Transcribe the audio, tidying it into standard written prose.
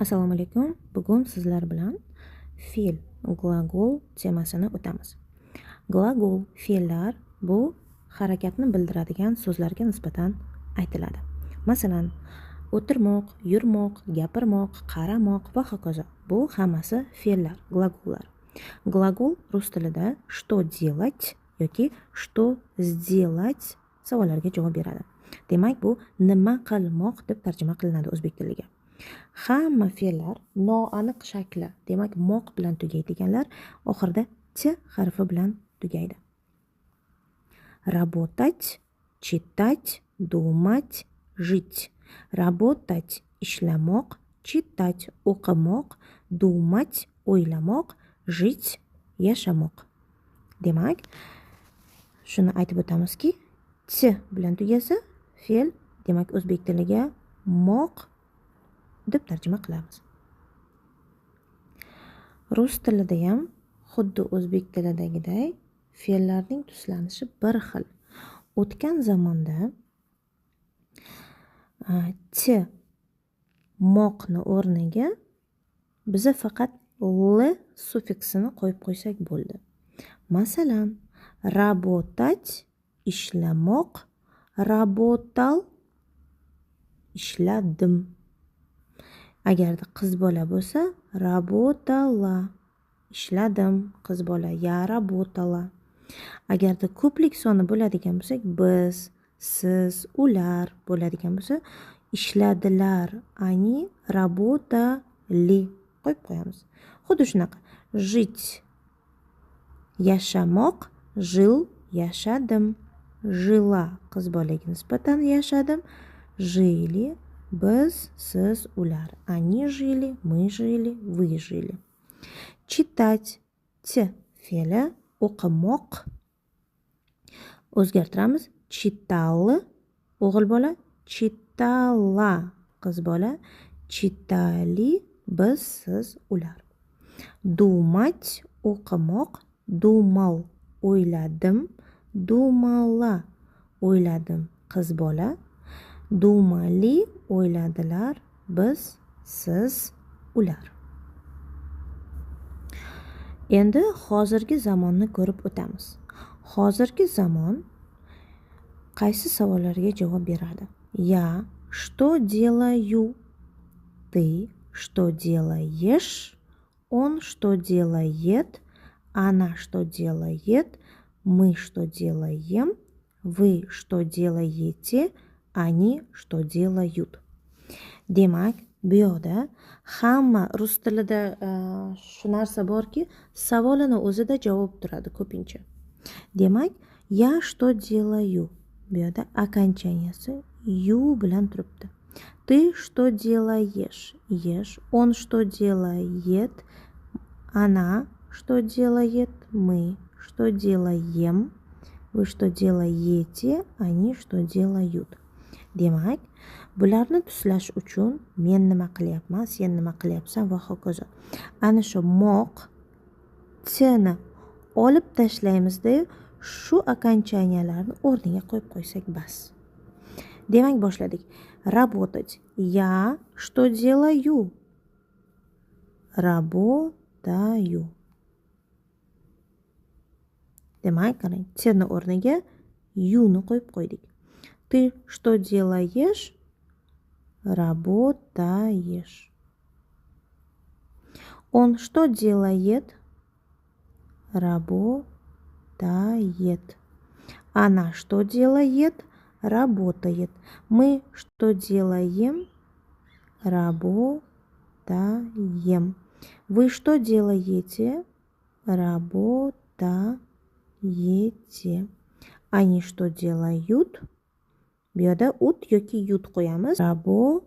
Assalomu alaykum. Bugun sizlar bilan fe'l, glagol temasini o'tamiz. Glagol, fe'llar bu harakatni bildiradigan so'zlarga nisbatan aytiladi. Masalan, o'tirmoq, yurmoq, gapirmoq, qaramoq va hokazo. Bu hammasi fe'llar, glagollar. Glagol rus tilida что делать yoki что сделать savollariga javob beradi. Demak, bu nima qilmoq deb tarjima qilinadi o'zbek tiliga. Hamma fe'llar noaniq shakli, demak moq bilan tugaydiganlar oxirida t harfi bilan tugaydi. Работать, читать, думать, жить. Работать ishlamoq, читать o'qimoq, думать o'ylamoq, жить yashamoq. Demak, shuni aytib o'tamizki, t bilan tugasa fe'l, demak o'zbek tiliga moq deb tarjima qilamiz. Rus tilida ham xuddi o'zbek tilidagiday fe'llarning tuslanishi bir xil. O'tgan zamonda t moqni o'rniga biza faqat l suffiksini qo'yib qo'ysak bo'ldi. Masalan, работать ishlamoq, работал ishladim. Agarda qiz bola bo'lsa, работала ishladim, qiz bola, я работала. Agarda ko'plik soni bo'ladigan bo'lsak, biz, siz, ular bo'ladigan bo'lsa, ishladilar, они работали qo'yib qo'yamiz. Xuddi shunaqa. Жить yashamoq, жил yashadim, жила qiz bolaga nisbatan yashadim, жили biz, siz, ular. Они жили, мы жили, вы жили. Читать t fe'li o'qimoq. O'zgartiramiz. Читал o'g'il bola, читала qiz bola, читали biz, siz, ular. Думать o'qimoq, думал o'yladim, думала o'yladim qiz bola, думали o'yladilar biz, siz, ular. Endi hozirgi zamonni ko'rib o'tamiz. Hozirgi zamon qaysi savollarga javob beradi? Я что делаю? Ты что делаешь? Он что делает? Она что делает? Мы что делаем? Вы что делаете? Они что делают? Demak, bu yoqda hamma rus tilida shu narsa borki, savolini o'zida javob turadi ko'pincha. Demak, я что делаю? Bu yoqda окончанияsi yu bilan turibdi. Ты что делаешь? Ешь. Он что делает? Она что делает? Мы что делаем? Вы что делаете? Они что делают? Demak, bularni tuslash uchun men nima qilyapman, sen nima qilyapsan va hokazo. Ana shu moq t-ni olib tashlaymizda shu окончанияларni o'rniga qo'yib qo'ysak bas. Demak, boshladik. Работать. Я что делаю? Работаю. Demak, qarang, t-ni o'rniga yu-ni qo'yib qo'ydik. Ты что делаешь? Работаешь. Он что делает? Работает. Она что делает? Работает. Мы что делаем? Работаем. Вы что делаете? Работаете. Они что делают? Bu yerda ut yoki yut qo'yamiz. Работают.